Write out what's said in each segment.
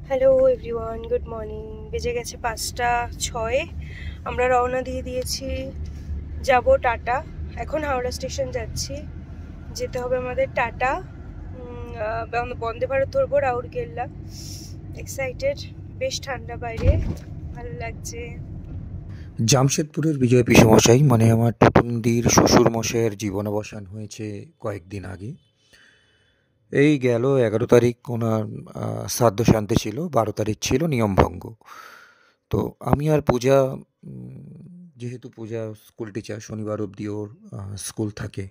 Hello everyone, good morning. বেজে গেছে 5টা 6। আমরা রওনা দিয়ে দিয়েছি, যাব টাটা। এখন হাওড়া স্টেশন যাচ্ছি, যেতে হবে আমাদের টাটা। বন্দে ভারত ধরবো রাউরকেল্লা। এক্সাইটেড, বেশ ঠান্ডা বাইরে, ভালো লাগছে। জামশেদপুরের বিজয় পিসেমশাই মানে আমার টুটুন্দির শ্বশুরমশাইয়ের জীবনাবসান হয়েছে কয়েকদিন আগে। এই গেল 11 তারিখ ওনার শ্রাদ্ধ শান্তি ছিল, 12 তারিখ ছিল নিয়মভঙ্গ। তো আমি আর পূজা, যেহেতু পূজা স্কুল টিচার, শনিবার অবধি ওর স্কুল থাকে।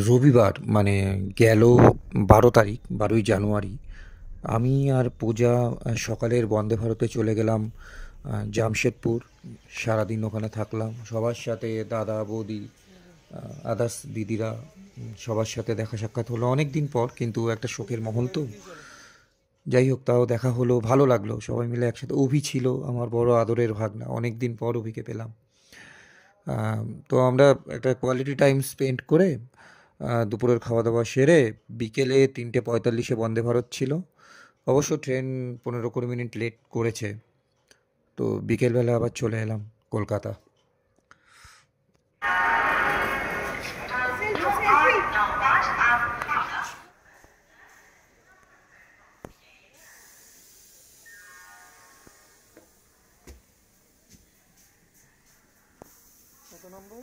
রবিবার মানে গেল 12 তারিখ, 12ই জানুয়ারি, আমি আর পূজা সকালের বন্দে ভারতে চলে গেলাম জামশেদপুর। সারাদিন ওখানে থাকলাম, সবার সাথে দাদা বৌদি আদার্স দিদিরা সবার সাথে দেখা সাক্ষাৎ হলো অনেক দিন পর, কিন্তু একটা শোকের মহল তো। যাই হোক, তাও দেখা হলো, ভালো লাগলো সবাই মিলে একসাথে। অভি ছিল আমার বড় আদরের ভাগনা, অনেক দিন পর অভিকে পেলাম। তো আমরা একটা কোয়ালিটি টাইম স্পেন্ড করে দুপুরের খাওয়া দাওয়া সেরে বিকেলে 3:45 বন্দে ভারত ছিল। অবশ্য ট্রেন 15-20 মিনিট লেট করেছে। তো বিকেলবেলা আবার চলে এলাম কলকাতা। কত নম্বর?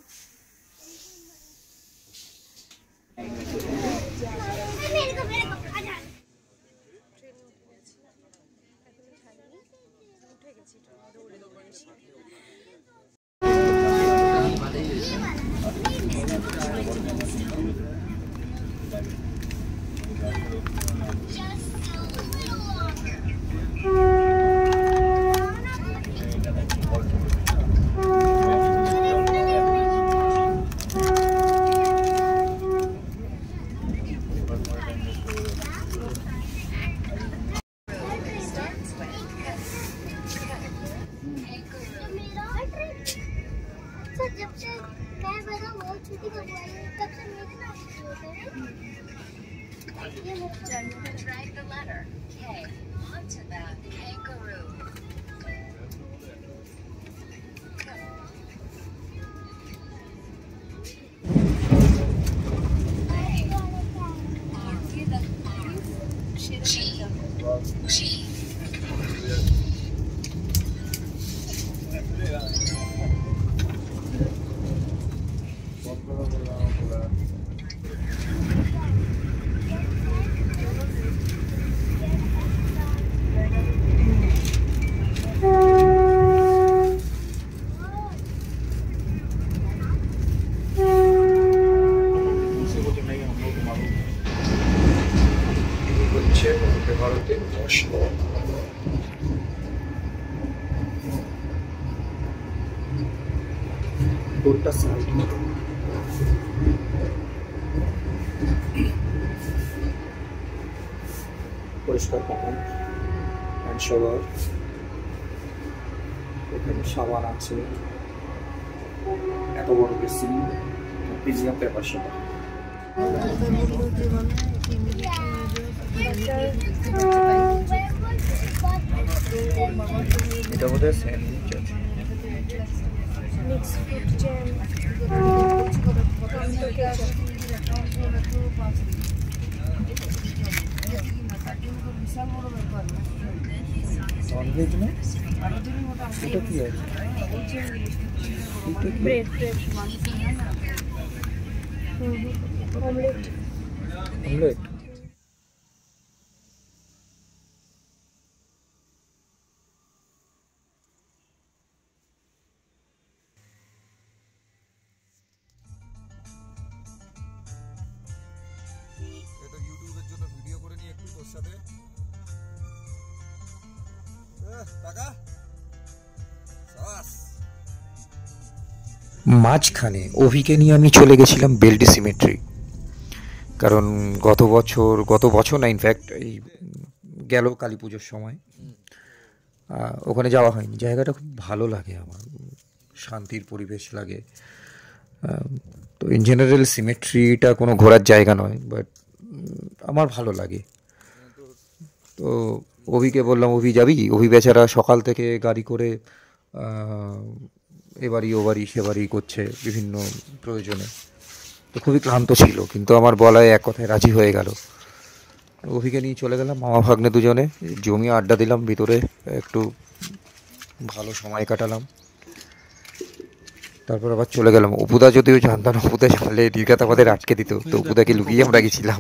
जब से मैं बड़ा बहुत छोटी हो गई तब से मेरे ना होते हैं ये drag the letter K onto that kangaroo G ভারতের মশল গোটা সাইড পরিষ্কার পাবেন। হ্যান্ড শাওয়ার, এখানে সাবান আছে, এত বড় বেসিন, প্রিমিয়াম পেপার সাবান। এটা বোধহয় স্যান্ডউইচ আছে। মিক্স ফ্রুট জ্যাম, ননভেজ না, এটা কি আছে? Bread omelette. অমলেট। এটা ইউটিউবের জন্য ভিডিও করে নিয়ে একটু তোর সাথে মাঝখানে অভিকে নিয়ে আমি চলে গেছিলাম বেলডি সিমেট্রি। কারণ গত বছর না, ইনফ্যাক্ট এই গেল কালী পুজোর সময় ওখানে যাওয়া হয়নি। জায়গাটা খুব ভালো লাগে আমার, শান্তির পরিবেশ লাগে। তো ইন জেনারেল সিমেট্রিটা কোনো ঘোরার জায়গা নয়, বাট আমার ভালো লাগে। তো অভিকে বললাম, অভি যাবি? অভি বেচারা সকাল থেকে গাড়ি করে আহ, এ বাড়ি ও বাড়ি সে বাড়ি করছে বিভিন্ন প্রয়োজনে, তো খুবই ক্লান্ত ছিল, কিন্তু আমার বলায় এক কথায় রাজি হয়ে গেল। অভিকে নিয়ে চলে গেলাম, মামা ভাগ্নে দুজনে জমিয়ে আড্ডা দিলাম ভিতরে, একটু ভালো সময় কাটালাম। তারপর আবার চলে গেলাম। অপুদা যদিও জানতাম, অপুদা জানলে দীর্ঘাত আমাদের আটকে দিত, তো অপুদাকে লুকিয়ে আমরা গেছিলাম।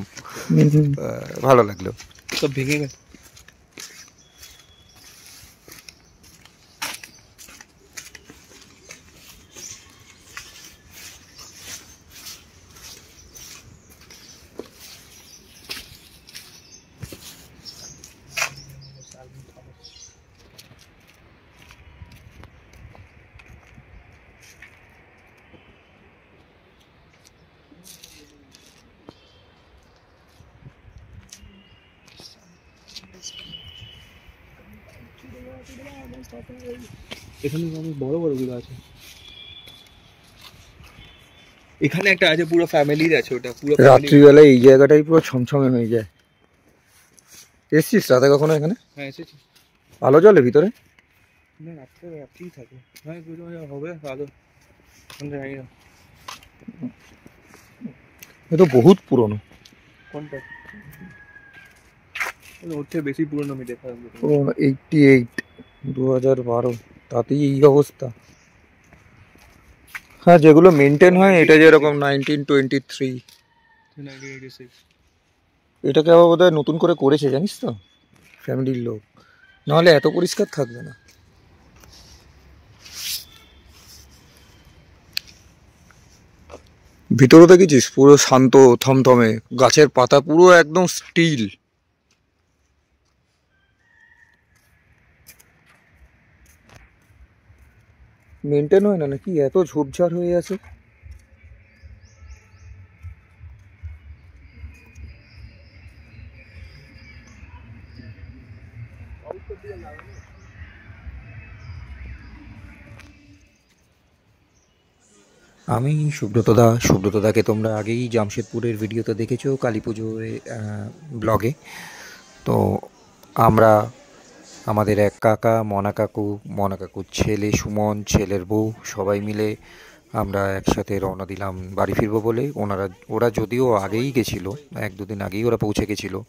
ভালো লাগলো। সব ভেঙে গেছে। এখানে অনেক বড় বড় গুলো আছে। এখানে একটা আছে পুরো ফ্যামিলির আছে, ওটা পুরো রাত্রিবেলায় এই জায়গাটাই পুরো ছমছমে হয়ে যায়। এসছিস রাতে কখনো এখানে? হ্যাঁ এসেছি। আলো জ্বলে ভিতরে? না রাত্রেই থাকে। হ্যাঁ পুজো হবে আলো, জানি না এ তো বহুত পুরনো। কোনটা ওর থেকে বেশি পুরনো আমি দেখা যাবে। 88, 2012, তাতেই এই অবস্থা। হ্যাঁ, যেগুলো মেনটেন হয়, এটা যেরকম 1923, 1986। এটাকে আবার বোধহয় নতুন করে করেছে জানিস তো, ফ্যামিলির লোক, নাহলে এত পরিষ্কার থাকবে না। ভিতরে দেখেছিস পুরো শান্ত থমথমে, গাছের পাতা পুরো একদম স্টিল। মেনটেন হয় না নাকি এত ঝোপঝাড় হয়ে আছে? আমি সুব্রতদাকে তোমরা আগেই জামশেদপুরের ভিডিওতে দেখেছো, কালী পুজোর ব্লগে। তো আমরা আমাদের এক কাকা, মনা কাকুর ছেলে সুমন, ছেলের বউ, সবাই মিলে আমরা একসাথে রওনা দিলাম বাড়ি ফিরবো বলে। ওরা যদিও আগেই গেছিলো, 1-2 দিন আগেই ওরা পৌঁছে গেছিলো।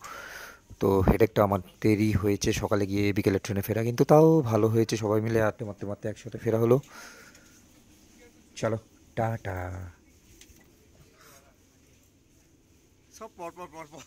তো হেডেকটা আমাদেরই হয়েছে, সকালে গিয়ে বিকেলের ট্রেনে ফেরা, কিন্তু তাও ভালো হয়েছে, সবাই মিলে আড্ডা মারতে মারতে একসাথে ফেরা হলো। চলো টাটা। সব পর পর পর পর